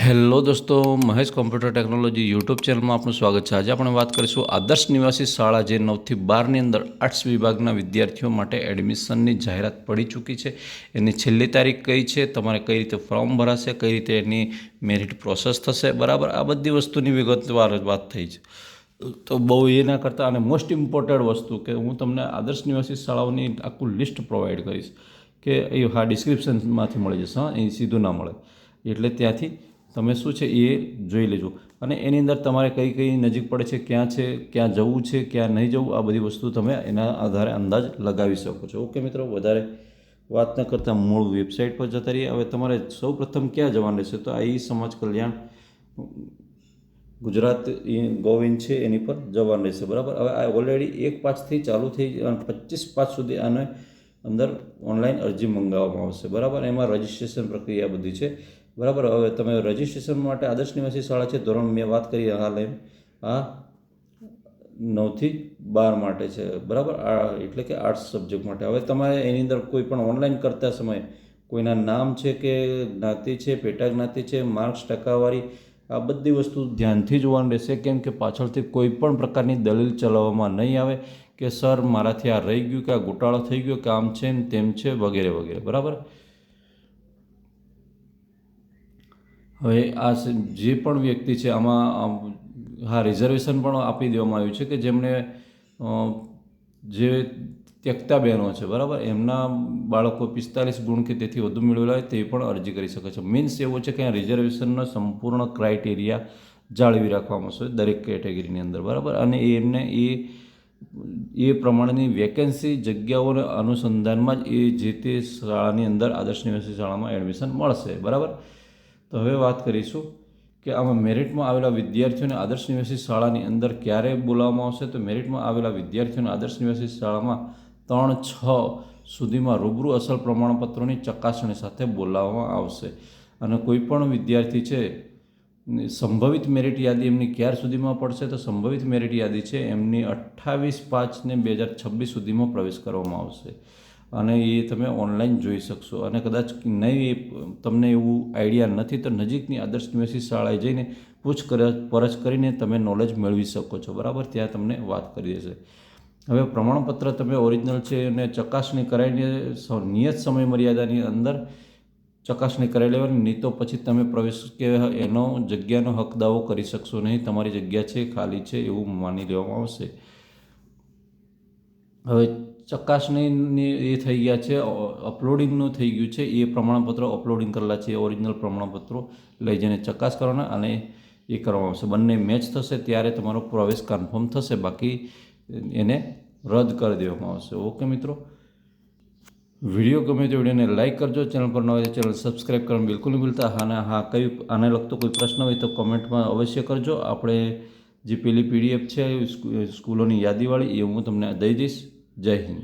Hello દોસ્તો, Mahesh computer technology YouTube ચેનલમાં આપનું સ્વાગત છે। આજે આપણે વાત કરીશું આદર્શ નિવાસી શાળા જે 9 થી 12ની અંદર આર્ટ્સ વિભાગના વિદ્યાર્થીઓ માટે એડમિશનની જાહેરાત પડી ચૂકી છે। એની છેલ્લી તારીખ કઈ છે, તમારે કઈ રીતે ફોર્મ ભરાશે, કઈ રીતે એની મેરિટ પ્રોસેસ થશે, બરાબર, આ બધી વસ્તુની વિગતવાર વાત થઈ છે। તો બહુ એ ના કરતા અને મોસ્ટ ઇમ્પોર્ટન્ટ વસ્તુ કે હું તમને આદર્શ નિવાસી શાળાઓની આખું લિસ્ટ પ્રોવાઈડ કરીશ કે એ હા ડિસ્ક્રિપ્શનમાંથી મળી જશે। હા, એ સીધું ના મળે, એટલે ત્યાંથી તમે શું છે એ જોઈ લેજો અને એની અંદર તમારે કઈ કઈ નજીક પડે છે, ક્યાં જવું છે, ક્યાં નહીં જવું, આ બધી વસ્તુ તમે એના આધારે અંદાજ લગાવી શકો છો। ઓકે મિત્રો, વધારે વાત ન કરતાં મૂળ વેબસાઇટ પર જતા રહીએ। હવે તમારે સૌ પ્રથમ ક્યાં જવાનું રહેશે, તો આ સમાજ કલ્યાણ ગુજરાત ગોવિન છે એની પર જવાનું રહેશે, બરાબર। હવે આ ઓલરેડી 1/5થી ચાલુ થઈ 25/5 સુધી આને અંદર ઓનલાઈન અરજી મંગાવવામાં આવશે, બરાબર। એમાં રજિસ્ટ્રેશન પ્રક્રિયા બધી છે, બરાબર। હવે તમે રજિસ્ટ્રેશન માટે આદર્શ નિવાસી શાળા છે ધોરણ મેં વાત કરી હાલ આ 9 થી 12 માટે છે, બરાબર, એટલે કે આર્ટ્સ સબ્જેક્ટ માટે। હવે તમારે એની અંદર કોઈ પણ ઓનલાઈન કરતા સમયે કોઈના નામ છે કે જ્ઞાતિ છે, પેટા જ્ઞાતિ છે, માર્ક્સ, ટકાવારી, આ બધી વસ્તુ ધ્યાનથી જોવાનું રહેશે, કેમ કે પાછળથી કોઈ પણ પ્રકારની દલીલ ચલાવવામાં નહીં આવે કે સર મારાથી આ રહી ગયું, કે આ ગોટાળો થઈ ગયો, કે આમ છે ને તેમ છે, વગેરે વગેરે, બરાબર। હવે આ જે પણ વ્યક્તિ છે આમાં હા રિઝર્વેશન પણ આપી દેવામાં આવ્યું છે કે જેમણે જે ત્યક્તા બહેનો છે, બરાબર, એમના બાળકો 45 ગુણ કે તેથી વધુ મેળવેલા હોય તે પણ અરજી કરી શકે છે। મીન્સ એવું છે કે આ રિઝર્વેશનનો સંપૂર્ણ ક્રાઇટેરિયા જાળવી રાખવામાં આવશે દરેક કેટેગરીની અંદર, બરાબર, અને એમને એ પ્રમાણેની વેકેન્સી જગ્યાઓના અનુસંધાનમાં જ એ જે તે શાળાની અંદર આદર્શ નિવાસી શાળામાં એડમિશન મળશે, બરાબર। તો હવે વાત કરીશું કે આમાં મેરિટમાં આવેલા વિદ્યાર્થીઓને આદર્શ નિવાસી શાળાની અંદર ક્યારે બોલાવવામાં આવશે, તો મેરિટમાં આવેલા વિદ્યાર્થીઓને આદર્શ નિવાસી શાળામાં 3/6 સુધીમાં રૂબરૂ અસલ પ્રમાણપત્રોની ચકાસણી સાથે બોલાવવામાં આવશે। અને કોઈ પણ વિદ્યાર્થી છે સંભવિત મેરિટ યાદી એમની ક્યાર સુધીમાં પડશે, તો સંભવિત મેરિટ યાદી છે એમની 28/5/2026 સુધીમાં પ્રવેશ કરવામાં આવશે અને એ તમે ઓનલાઈન જોઈ શકશો। અને કદાચ નહીં તમને એવું આઈડિયા નથી તો નજીકની આદર્શ નિવાસી શાળાએ જઈને પૂછપરછ કરીને તમે નોલેજ મેળવી શકો છો, બરાબર, ત્યાં તમને વાત કરી દેશે। હવે પ્રમાણપત્ર તમે ઓરિજિનલ છે અને ચકાસણી કરાવીને નિયત સમય મર્યાદાની અંદર ચકાસણી કરાવી લેવાની, નહીં તો પછી તમે પ્રવેશ કે એનો જગ્યાનો હક દાવો કરી શકશો નહીં, તમારી જગ્યા છે ખાલી છે એવું માની લેવામાં આવશે। હવે ચકાસણીની એ થઈ ગયા છે, અપલોડિંગનું થઈ ગયું છે, એ પ્રમાણપત્રો અપલોડિંગ કરેલા છે, ઓરિજિનલ પ્રમાણપત્રો લઈ જઈને ચકાસ કરવાના અને એ કરવામાં આવશે। બંને મેચ થશે ત્યારે તમારો પ્રવેશ કન્ફર્મ થશે, બાકી એને રદ કરી દેવામાં આવશે। ઓકે મિત્રો, વિડીયો ગમે તો વિડીયોને લાઇક કરજો, ચેનલ પર ન હોય તો ચેનલ સબસ્ક્રાઈબ કરવાનું બિલકુલ નહીં ભૂલતા। આને લગતો કોઈ પ્રશ્ન હોય તો કોમેન્ટમાં અવશ્ય કરજો। આપણે જે પેલી PDF છે સ્કૂલોની યાદીવાળી એ હું તમને દઈ દઈશ। જય હિન્દ।